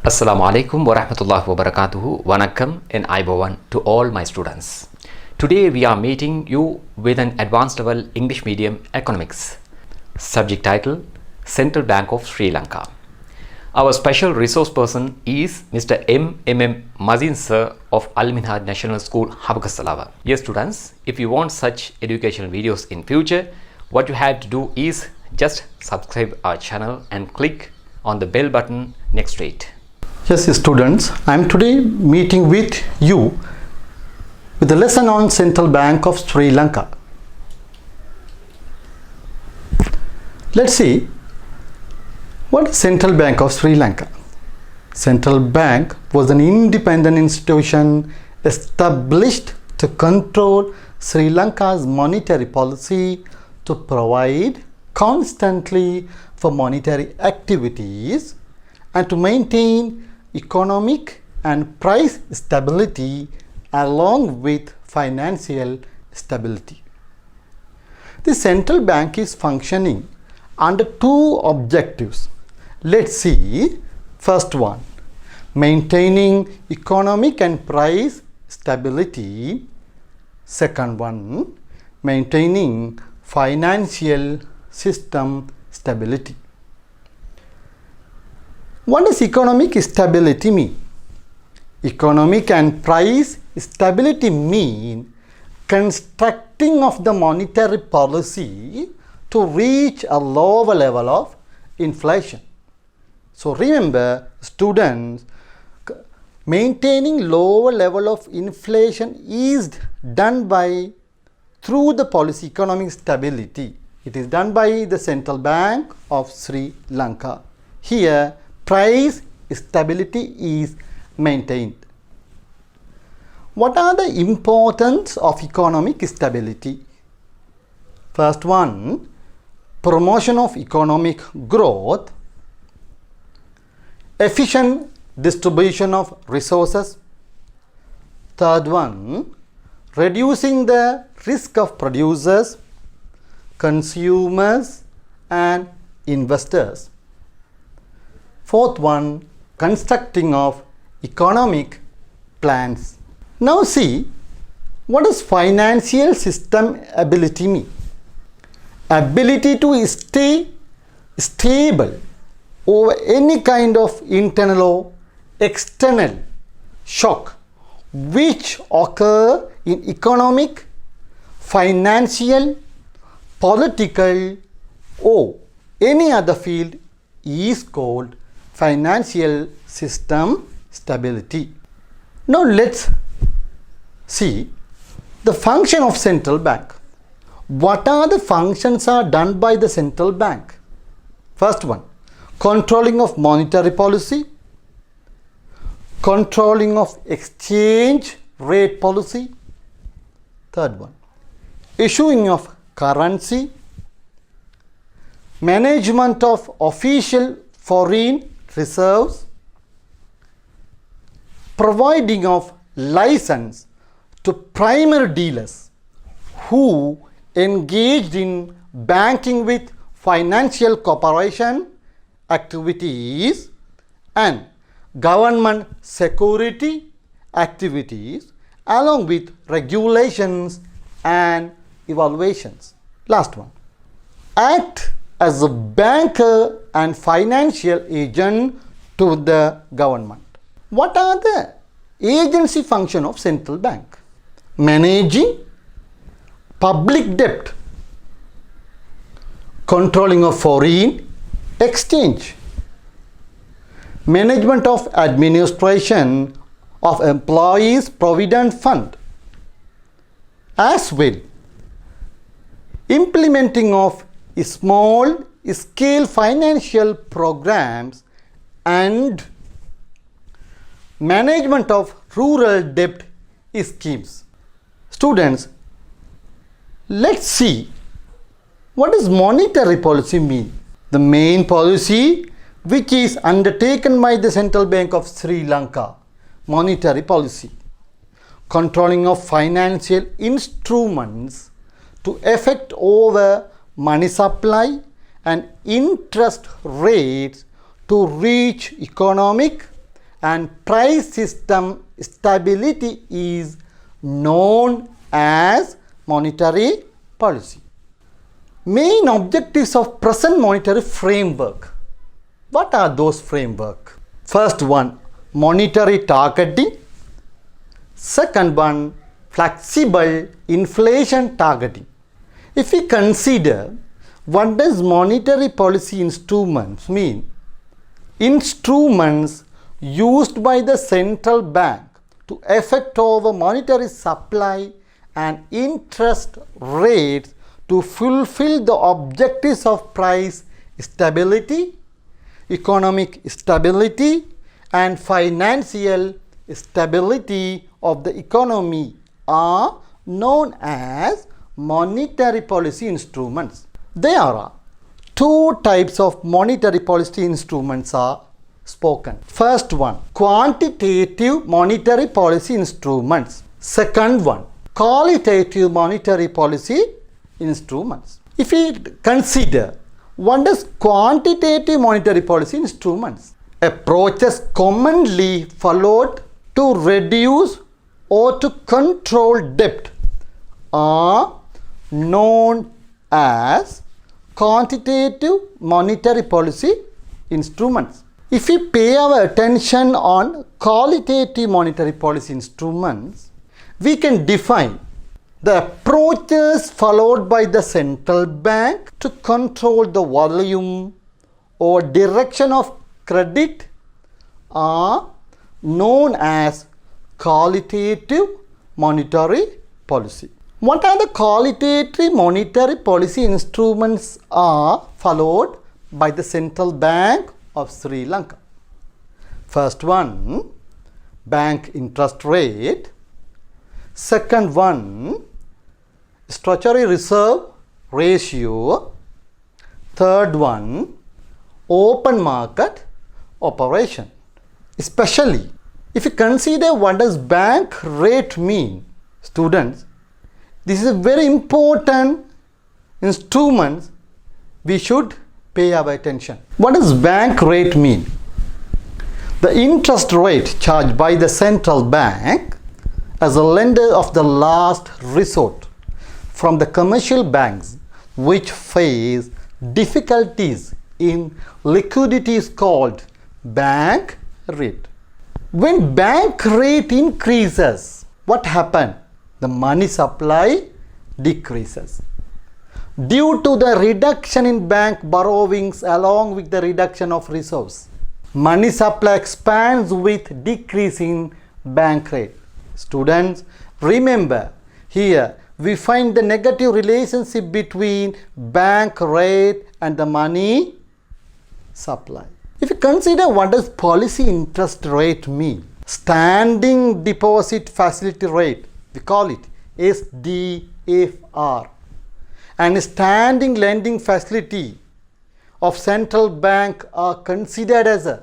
Assalamu alaikum wa rahmatullahi wa barakatuhu. Vanakkam and Aibovan to all my students. Today we are meeting you with an advanced level English medium economics. Subject title Central Bank of Sri Lanka. Our special resource person is Mr. M.M.M. Mazeen sir of Al Minhaj National School, Habakasalava. Yes students, if you want such educational videos in future, what you have to do is just subscribe our channel and click on the bell button next to it. Yes, students, I am today meeting with you with a lesson on Central Bank of Sri Lanka. Let's see what is Central Bank of Sri Lanka. Central Bank was an independent institution established to control Sri Lanka's monetary policy, to provide constantly for monetary activities and to maintain economic and price stability along with financial stability. The central bank is functioning under two objectives. Let's see. First one, maintaining economic and price stability. Second one, maintaining financial system stability. What does economic stability mean? Economic and price stability mean constructing of the monetary policy to reach a lower level of inflation. So remember students, maintaining lower level of inflation is done by through the policy economic stability. It is done by the Central Bank of Sri Lanka. Here price stability is maintained. What are the importance of economic stability? First one, promotion of economic growth, efficient distribution of resources. Third one, reducing the risk of producers, consumers and investors. Fourth one, constructing of economic plans. Now see, what does financial system ability mean? Ability to stay stable over any kind of internal or external shock which occur in economic, financial, political or any other field is called financial system stability. Now let's see the function of central bank. What are the functions are done by the central bank? First one, controlling of monetary policy, controlling of exchange rate policy. Third one, issuing of currency, management of official foreign reserves, providing of license to primary dealers who engaged in banking with financial corporation activities and government security activities along with regulations and evaluations. Last one, act as a banker and financial agent to the government. What are the agency function of central bank? Managing public debt, controlling of foreign exchange, management of administration of employees provident fund, as well implementing of small scale financial programs and management of rural debt schemes. Students, let's see what does monetary policy mean. The main policy which is undertaken by the Central Bank of Sri Lanka, monetary policy, controlling of financial instruments to effect over money supply and interest rates to reach economic and price system stability is known as monetary policy. Main objectives of present monetary framework. What are those framework? First one, monetary targeting. Second one, flexible inflation targeting. If we consider what does monetary policy instruments mean? Instruments used by the central bank to effect over monetary supply and interest rates to fulfill the objectives of price stability, economic stability, and financial stability of the economy are known as monetary policy instruments. There are two types of monetary policy instruments are spoken. First one, quantitative monetary policy instruments. Second one, qualitative monetary policy instruments. If we consider what is quantitative monetary policy instruments, approaches commonly followed to reduce or to control debt are known as quantitative monetary policy instruments. If we pay our attention on qualitative monetary policy instruments, we can define the approaches followed by the central bank to control the volume or direction of credit are known as qualitative monetary policy. What are the qualitative monetary policy instruments are followed by the central bank of Sri Lanka? First one, bank interest rate. Second one, statutory reserve ratio. Third one, open market operation. Especially if you consider what does bank rate mean, students, this is a very important instrument we should pay our attention. What does bank rate mean? The interest rate charged by the central bank as a lender of the last resort from the commercial banks which face difficulties in liquidity is called bank rate. When bank rate increases, what happens? The money supply decreases. Due to the reduction in bank borrowings along with the reduction of reserves, money supply expands with decrease in bank rate. Students, remember here we find the negative relationship between bank rate and the money supply. If you consider what does policy interest rate mean, standing deposit facility rate, we call it SDFR, and standing lending facility of central bank are considered as a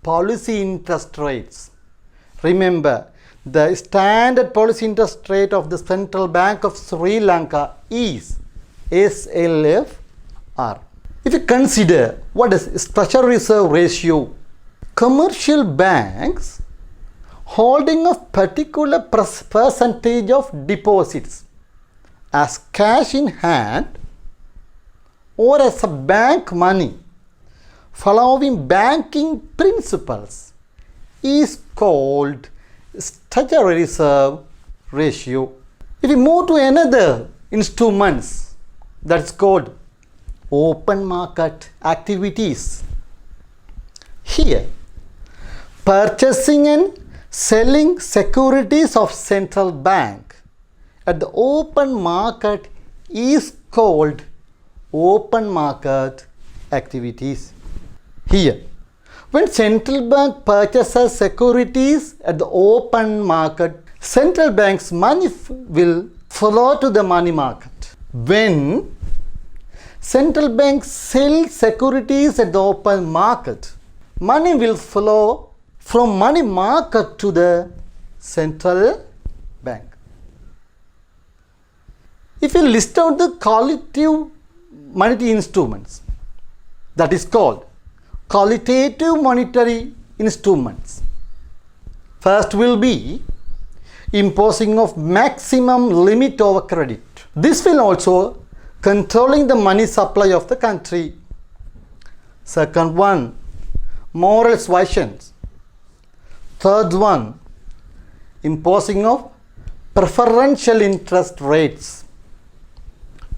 policy interest rates. Remember, the standard policy interest rate of the Central Bank of Sri Lanka is SLFR. If you consider what is statutory reserve ratio, commercial banks holding a particular percentage of deposits as cash in hand or as a bank money following banking principles is called statutory reserve ratio. If we move to another instruments, that's called open market activities. Here, purchasing and selling securities of central bank at the open market is called open market activities. Here, when central bank purchases securities at the open market, central bank's money will flow to the money market. When central bank sells securities at the open market, money will flow from money market to the central bank. If you list out the qualitative monetary instruments, that is called qualitative monetary instruments. First will be imposing of maximum limit over credit. This will also controlling the money supply of the country. Second one, moral suasions. Third one, imposing of preferential interest rates.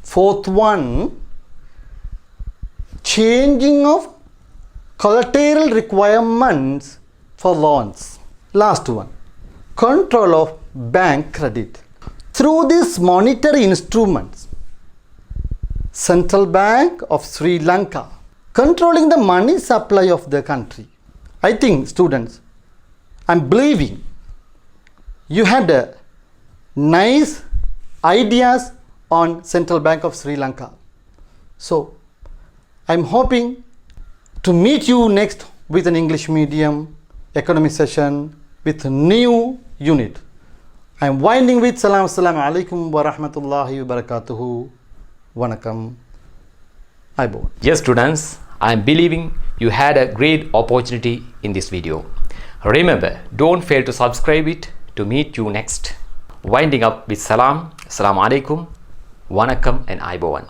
Fourth one, changing of collateral requirements for loans. Last one, control of bank credit. Through these monetary instruments, Central Bank of Sri Lanka controlling the money supply of the country. I think students, I'm believing you had a nice ideas on Central Bank of Sri Lanka. So I'm hoping to meet you next with an English medium economic session with a new unit. I'm winding with salam. Assalamu alaikum wa rahmatullahi wa barakatuhu. Vanakkam. Aibo. Yes, students, I am believing you had a great opportunity in this video. Remember, don't fail to subscribe it to meet you next. Winding up with salam. Assalamu alaikum, vanakkam and aibowan.